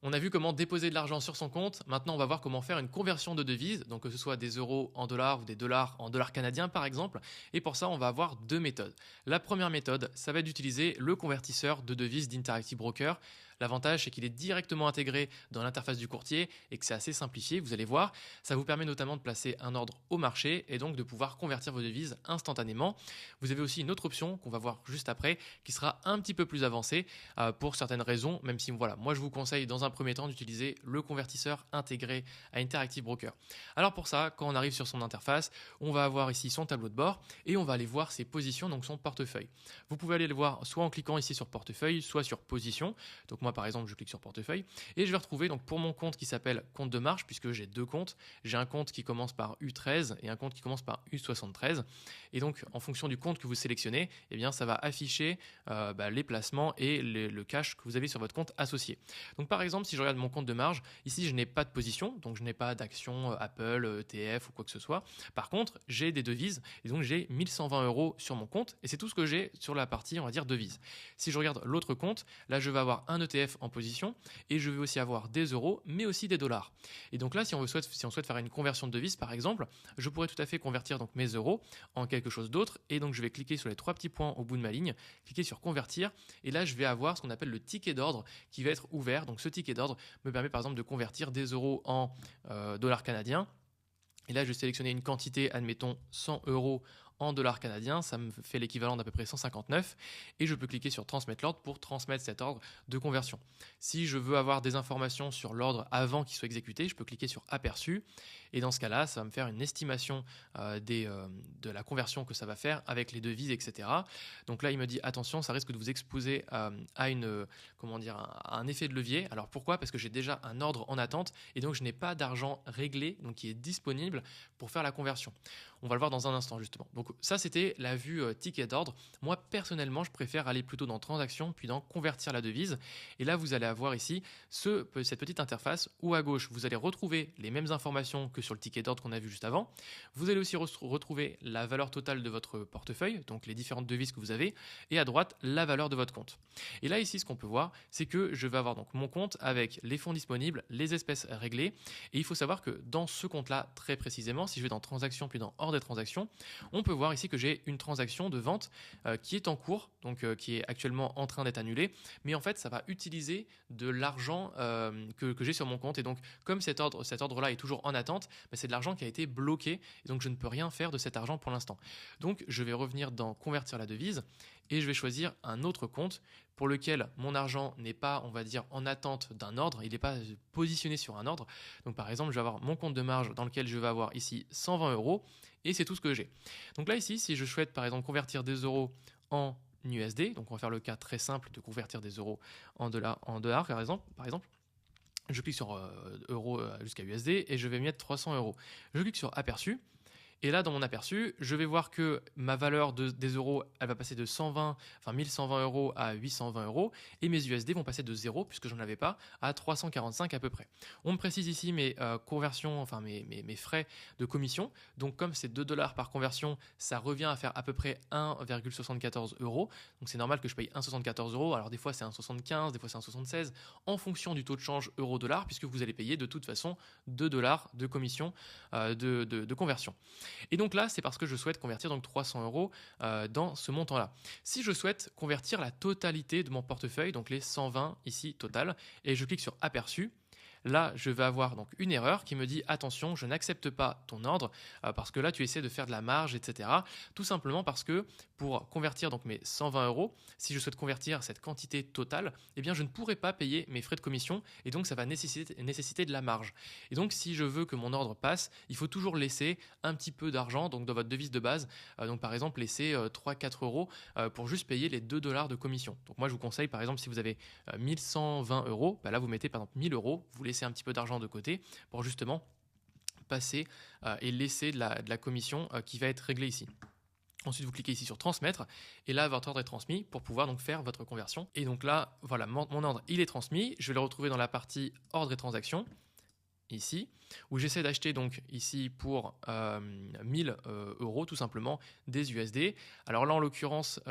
On a vu comment déposer de l'argent sur son compte. Maintenant, on va voir comment faire une conversion de devises, donc que ce soit des euros en dollars ou des dollars en dollars canadiens par exemple. Et pour ça, on va avoir deux méthodes. La première méthode, ça va être d'utiliser le convertisseur de devises d'Interactive Broker. L'avantage, c'est qu'il est directement intégré dans l'interface du courtier et que c'est assez simplifié, vous allez voir. Ça vous permet notamment de placer un ordre au marché et donc de pouvoir convertir vos devises instantanément. Vous avez aussi une autre option qu'on va voir juste après qui sera un petit peu plus avancée pour certaines raisons, même si voilà, moi je vous conseille dans un premier temps d'utiliser le convertisseur intégré à Interactive Broker. Alors pour ça, quand on arrive sur son interface, on va avoir ici son tableau de bord et on va aller voir ses positions, donc son portefeuille. Vous pouvez aller le voir soit en cliquant ici sur portefeuille, soit sur position. Donc moi par exemple, je clique sur portefeuille et je vais retrouver donc pour mon compte qui s'appelle compte de marge, puisque j'ai deux comptes. J'ai un compte qui commence par U13 et un compte qui commence par U73. Et donc en fonction du compte que vous sélectionnez, eh bien ça va afficher les placements et le cash que vous avez sur votre compte associé. Donc par exemple, si je regarde mon compte de marge, ici je n'ai pas de position, donc je n'ai pas d'action Apple, ETF ou quoi que ce soit. Par contre, j'ai des devises et donc j'ai 1120 euros sur mon compte et c'est tout ce que j'ai sur la partie, on va dire, devises. Si je regarde l'autre compte, là je vais avoir un ETF en position et je vais aussi avoir des euros mais aussi des dollars. Et donc là, si on souhaite faire une conversion de devises par exemple, je pourrais tout à fait convertir donc mes euros en quelque chose d'autre et donc je vais cliquer sur les trois petits points au bout de ma ligne, cliquer sur convertir et là je vais avoir ce qu'on appelle le ticket d'ordre qui va être ouvert. Donc ce ticket d'ordre me permet par exemple de convertir des euros en dollars canadiens. Et là, je vais sélectionner une quantité, admettons 100 euros en dollars canadiens, ça me fait l'équivalent d'à peu près 159, et je peux cliquer sur transmettre l'ordre pour transmettre cet ordre de conversion. Si je veux avoir des informations sur l'ordre avant qu'il soit exécuté, je peux cliquer sur aperçu, et dans ce cas-là, ça va me faire une estimation de la conversion que ça va faire avec les devises, etc. Donc là, il me dit attention, ça risque de vous exposer à un effet de levier. Alors pourquoi? Parce que j'ai déjà un ordre en attente, et donc je n'ai pas d'argent réglé, donc qui est disponible pour faire la conversion. On va le voir dans un instant justement. Donc ça, c'était la vue ticket d'ordre. Moi, personnellement, je préfère aller plutôt dans transaction, puis dans convertir la devise. Et là, vous allez avoir ici cette petite interface où à gauche, vous allez retrouver les mêmes informations que sur le ticket d'ordre qu'on a vu juste avant. Vous allez aussi retrouver la valeur totale de votre portefeuille, donc les différentes devises que vous avez, et à droite, la valeur de votre compte. Et là, ici, ce qu'on peut voir, c'est que je vais avoir donc mon compte avec les fonds disponibles, les espèces réglées. Et il faut savoir que dans ce compte-là, très précisément, si je vais dans transaction puis dans hors des transactions, on peut voir ici que j'ai une transaction de vente qui est en cours, donc qui est actuellement en train d'être annulée, mais en fait ça va utiliser de l'argent que j'ai sur mon compte, et donc comme cet ordre-là est toujours en attente, c'est de l'argent qui a été bloqué, et donc je ne peux rien faire de cet argent pour l'instant. Donc je vais revenir dans convertir la devise, et je vais choisir un autre compte pour lequel mon argent n'est pas, on va dire, en attente d'un ordre, il n'est pas positionné sur un ordre. Donc par exemple, je vais avoir mon compte de marge dans lequel je vais avoir ici 120 euros, et c'est tout ce que j'ai. Donc là ici, si je souhaite par exemple convertir des euros en USD, donc on va faire le cas très simple de convertir des euros en dollars par exemple, je clique sur euros jusqu'à USD et je vais mettre 300 euros. Je clique sur aperçu. Et là, dans mon aperçu, je vais voir que ma valeur des euros, elle va passer de 1120 euros à 820 euros. Et mes USD vont passer de 0, puisque je n'en avais pas, à 345 à peu près. On me précise ici mes conversions, enfin mes frais de commission. Donc comme c'est 2 dollars par conversion, ça revient à faire à peu près 1,74 euros. Donc c'est normal que je paye 1,74 euros. Alors des fois c'est 1,75, des fois c'est 1,76, en fonction du taux de change euro-dollar, puisque vous allez payer de toute façon 2 dollars de commission de conversion. Et donc là, c'est parce que je souhaite convertir donc 300 euros dans ce montant-là. Si je souhaite convertir la totalité de mon portefeuille, donc les 120 ici total, et je clique sur aperçu, là, je vais avoir donc une erreur qui me dit attention, je n'accepte pas ton ordre parce que là, tu essaies de faire de la marge, etc. Tout simplement parce que pour convertir donc mes 120 euros, si je souhaite convertir cette quantité totale, eh bien, je ne pourrai pas payer mes frais de commission et donc ça va nécessiter de la marge. Et donc, si je veux que mon ordre passe, il faut toujours laisser un petit peu d'argent donc dans votre devise de base. Donc, par exemple, laisser 3-4 euros pour juste payer les 2 dollars de commission. Donc, moi, je vous conseille, par exemple, si vous avez 1120 euros, là, vous mettez par exemple 1000 euros, vous laisser un petit peu d'argent de côté pour justement passer et laisser de la commission qui va être réglée ici. Ensuite, vous cliquez ici sur transmettre et là, votre ordre est transmis pour pouvoir donc faire votre conversion. Et donc là, voilà, mon ordre, il est transmis. Je vais le retrouver dans la partie ordre et transactions ici, où j'essaie d'acheter donc ici pour 1000 euros tout simplement des USD. Alors là, en l'occurrence,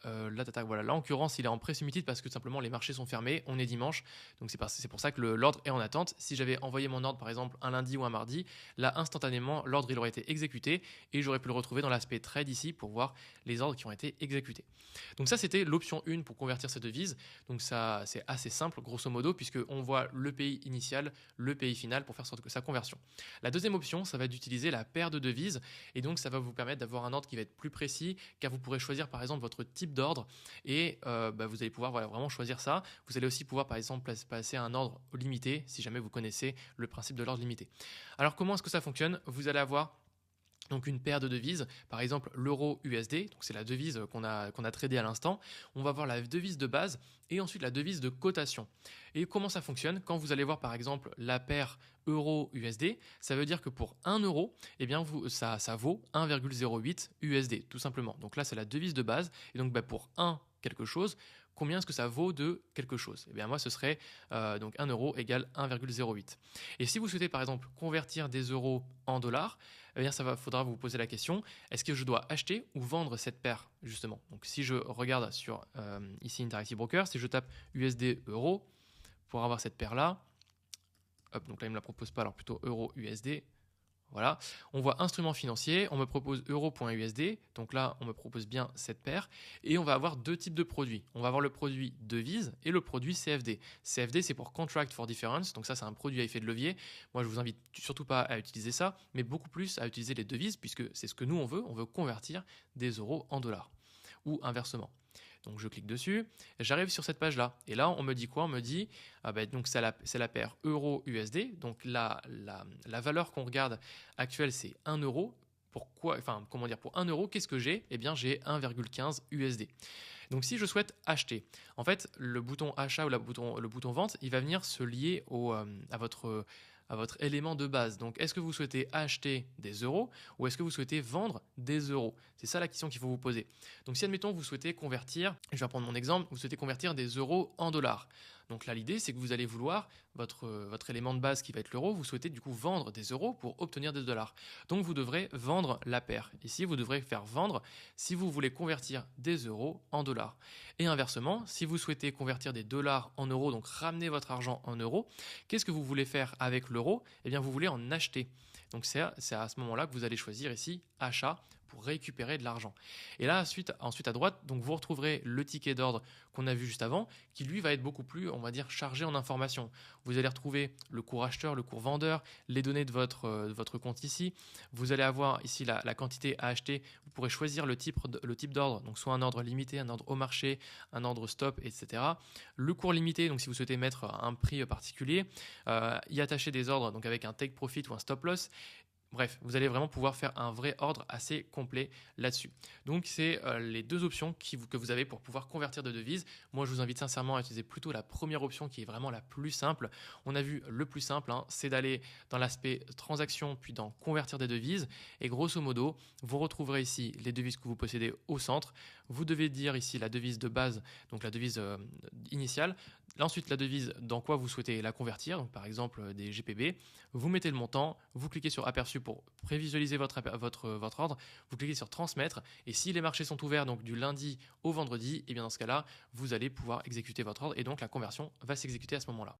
voilà, là en l'occurrence, il est en pré-submitted parce que tout simplement les marchés sont fermés, on est dimanche, donc c'est pour ça que l'ordre est en attente. Si j'avais envoyé mon ordre par exemple un lundi ou un mardi, là instantanément l'ordre il aurait été exécuté et j'aurais pu le retrouver dans l'aspect trade ici pour voir les ordres qui ont été exécutés. Donc ça c'était l'option 1 pour convertir ces devises. Donc ça c'est assez simple grosso modo puisque on voit le pays initial, le pays final pour faire sa conversion. La deuxième option, ça va être d'utiliser la paire de devises et donc ça va vous permettre d'avoir un ordre qui va être plus précis car vous pourrez choisir par exemple votre type d'ordre et vous allez pouvoir vraiment choisir ça. Vous allez aussi pouvoir par exemple passer à un ordre limité si jamais vous connaissez le principe de l'ordre limité. Alors comment est-ce que ça fonctionne? Vous allez avoir donc une paire de devises, par exemple l'euro USD, donc c'est la devise qu'on a tradée à l'instant. On va voir la devise de base et ensuite la devise de cotation. Et comment ça fonctionne? Quand vous allez voir par exemple la paire euro USD, ça veut dire que pour 1 euro, eh bien ça vaut 1,08 USD tout simplement. Donc là c'est la devise de base et donc pour 1 quelque chose, combien est-ce que ça vaut de quelque chose? Eh bien moi ce serait donc 1 euro égale 1,08. Et si vous souhaitez par exemple convertir des euros en dollars, eh bien faudra vous poser la question, est-ce que je dois acheter ou vendre cette paire justement? Donc si je regarde sur ici Interactive Broker, si je tape USD euro pour avoir cette paire là, hop, donc là il ne me la propose pas, alors plutôt euro USD. Voilà, on voit instrument financier, on me propose euro.usd, donc là on me propose bien cette paire, et on va avoir deux types de produits. On va avoir le produit devise et le produit CFD. CFD c'est pour Contract for Difference, donc ça c'est un produit à effet de levier. Moi je vous invite surtout pas à utiliser ça, mais beaucoup plus à utiliser les devises, puisque c'est ce que nous on veut convertir des euros en dollars, ou inversement. Donc je clique dessus, j'arrive sur cette page-là. Et là, on me dit quoi? On me dit, donc c'est la paire euro-USD. Donc la valeur qu'on regarde actuelle, c'est 1 euro. Pour 1 euro, qu'est-ce que j'ai? Eh bien, j'ai 1,15 USD. Donc si je souhaite acheter, en fait, le bouton achat ou le bouton vente, il va venir se lier à votre élément de base. Donc, est-ce que vous souhaitez acheter des euros ou est-ce que vous souhaitez vendre des euros? C'est ça la question qu'il faut vous poser. Donc, si admettons vous souhaitez convertir, je vais prendre mon exemple, vous souhaitez convertir des euros en dollars. Donc là, l'idée, c'est que vous allez vouloir votre élément de base qui va être l'euro, vous souhaitez du coup vendre des euros pour obtenir des dollars. Donc, vous devrez vendre la paire. Ici, vous devrez faire vendre si vous voulez convertir des euros en dollars. Et inversement, si vous souhaitez convertir des dollars en euros, donc ramener votre argent en euros, qu'est-ce que vous voulez faire avec l'euro? Eh bien, vous voulez en acheter. Donc, c'est à ce moment-là que vous allez choisir ici achat pour récupérer de l'argent. Et là, ensuite à droite, donc vous retrouverez le ticket d'ordre qu'on a vu juste avant, qui lui va être beaucoup plus, on va dire, chargé en informations. Vous allez retrouver le cours acheteur, le cours vendeur, les données de votre compte ici. Vous allez avoir ici la quantité à acheter. Vous pourrez choisir le type d'ordre, donc soit un ordre limité, un ordre au marché, un ordre stop, etc. Le cours limité, donc si vous souhaitez mettre un prix particulier, y attacher des ordres, donc avec un take profit ou un stop loss. Bref, vous allez vraiment pouvoir faire un vrai ordre assez complet là-dessus. Donc, c'est les deux options que vous avez pour pouvoir convertir de devises. Moi, je vous invite sincèrement à utiliser plutôt la première option qui est vraiment la plus simple. On a vu le plus simple, c'est d'aller dans l'aspect transaction puis dans convertir des devises. Et grosso modo, vous retrouverez ici les devises que vous possédez au centre. Vous devez dire ici la devise de base, donc la devise initiale. Ensuite, la devise dans quoi vous souhaitez la convertir, donc par exemple des GPB. Vous mettez le montant, vous cliquez sur aperçu pour prévisualiser votre ordre, vous cliquez sur transmettre et si les marchés sont ouverts donc du lundi au vendredi, et bien dans ce cas-là, vous allez pouvoir exécuter votre ordre et donc la conversion va s'exécuter à ce moment-là.